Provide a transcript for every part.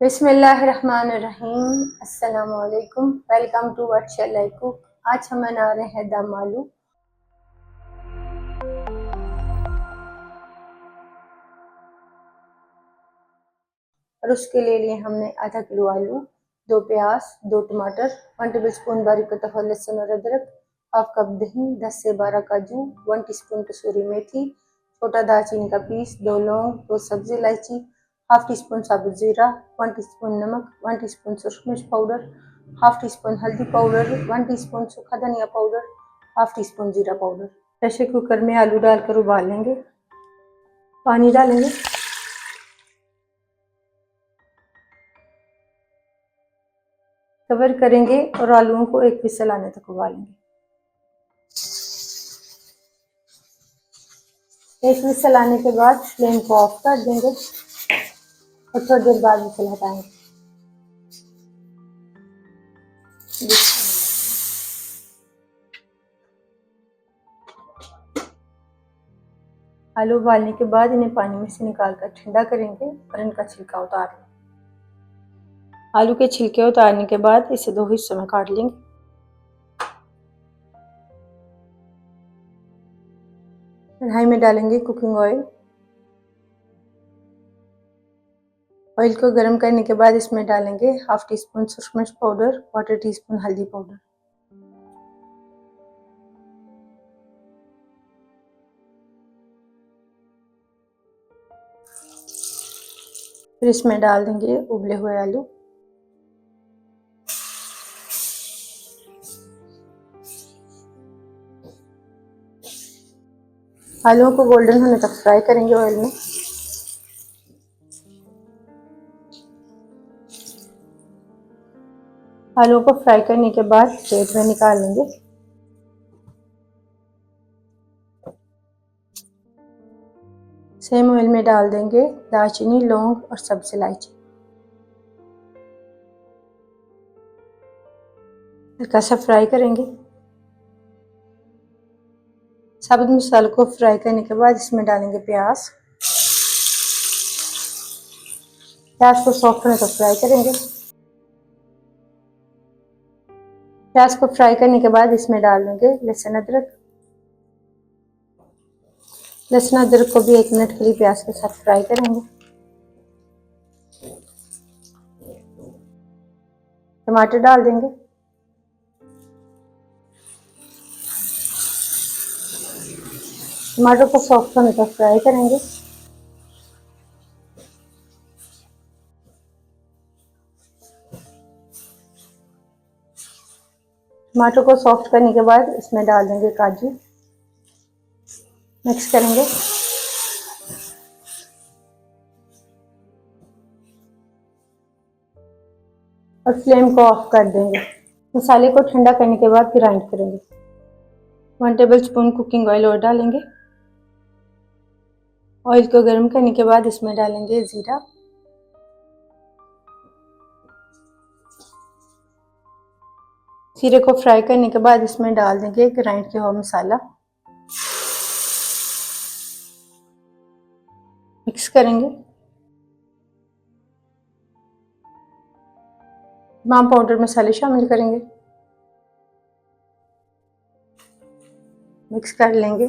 बिस्मिल्लाहिर्रहमानिर्रहीम। अस्सलामुअलैकुम। Welcome to what shall I cook. आज हम बना रहे हैं दम आलू। और उसके लिए हमने आधा किलो आलू, 2 प्याज, 2 टमाटर, 1 टेबलस्पून बारीक कटा हुआ लहसुन और अदरक, हाफ कप दही, 10 से 12 काजू, 1 टीस्पून कसूरी मेथी, छोटा दालचीनी का पीस, 2 लौंग, 2 सब्जी इलायची, हाफ टी स्पून साबुत जीरा, 1 टीस्पून नमक, 1 टीस्पून सूखी मिर्च पाउडर, हाफ टी स्पून हल्दी पाउडर, 1 टीस्पून सूखा धनिया पाउडर, हाफ टी स्पून जीरा पाउडर। प्रेशर कुकर में आलू डालकर उबाल लेंगे। पानी डालेंगे। कवर करेंगे और आलूओं को एक विसल आने तक उबालेंगे। एक विसल आने के बाद फ्लेम को ऑफ कर देंगे और थोड़ी देर बाद विसल हटाएंगे। आलू उबालने के बाद इन्हें पानी में से निकाल कर ठंडा करेंगे और इनका छिलका उतार लेंगे। आलू के छिलके उतारने के बाद इसे 2 हिस्सों में काट लेंगे। कढ़ाई में डालेंगे कुकिंग ऑयल। ऑयल को गर्म करने के बाद इसमें डालेंगे हाफ टी स्पून सूखी मिर्च पाउडर, 1/4 टीस्पून हल्दी पाउडर। फिर इसमें डाल देंगे उबले हुए आलू। आलूओं को गोल्डन होने तक फ्राई करेंगे ऑयल में। आलूओं को फ्राई करने के बाद प्लेट में निकाल लेंगे। सेम ऑयल में डाल देंगे दालचीनी, लौंग और सब्जी इलायची। हल्का सा फ्राई करेंगे। साबुत मसालों को फ्राई करने के बाद इसमें डालेंगे प्याज। प्याज को सॉफ्ट होने तक फ्राई करेंगे। प्याज को फ्राई करने के बाद इसमें डाल देंगे लहसुन अदरक। लहसुन अदरक को भी 1 मिनट के लिए प्याज के साथ फ्राई करेंगे। टमाटर डाल देंगे। टमाटर को सॉफ्ट होने तक फ्राई करेंगे। टमाटर को सॉफ्ट करने के बाद इसमें डाल देंगे काजू। मिक्स करेंगे। और फ्लेम को ऑफ कर देंगे। मसाले को ठंडा करने के बाद ग्राइंड करेंगे। 1 टेबलस्पून कुकिंग ऑयल और डालेंगे। ऑयल को गर्म करने के बाद इसमें डालेंगे जीरा। जीरे को फ्राई करने के बाद इसमें डाल देंगे ग्राइंड किया हुआ मसाला। मिक्स करेंगे। तमाम पाउडर मसाले शामिल करेंगे। मिक्स कर लेंगे।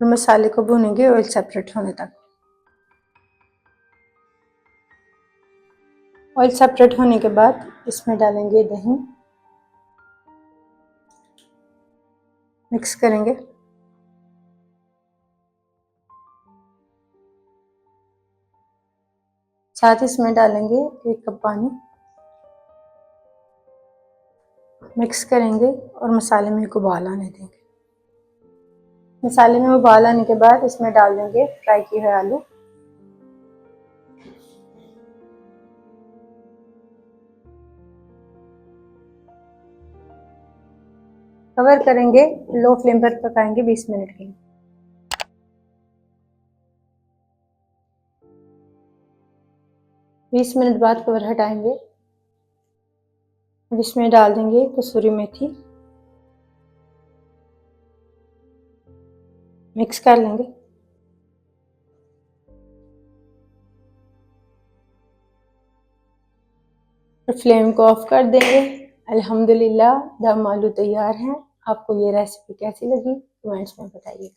और मसाले को भूनेंगे ऑयल सेपरेट होने तक। ऑयल सेपरेट होने के बाद इसमें डालेंगे दही। मिक्स करेंगे। साथ ही इसमें डालेंगे 1 कप पानी। मिक्स करेंगे और मसाले में एक उबाल आने देंगे। मसाले में उबाल आने के बाद इसमें डाल देंगे फ्राई किए हुए आलू। कवर करेंगे। लो फ्लेम पर पकाएंगे 20 मिनट के लिए। 20 मिनट बाद कवर हटाएंगे। अब इसमें डाल देंगे कसूरी मेथी। मिक्स कर लेंगे। और फ्लेम को ऑफ कर देंगे। अल्हम्दुलिल्लाह दम आलू तैयार हैं। आपको ये रेसिपी कैसी लगी कमेंट्स में बताइए।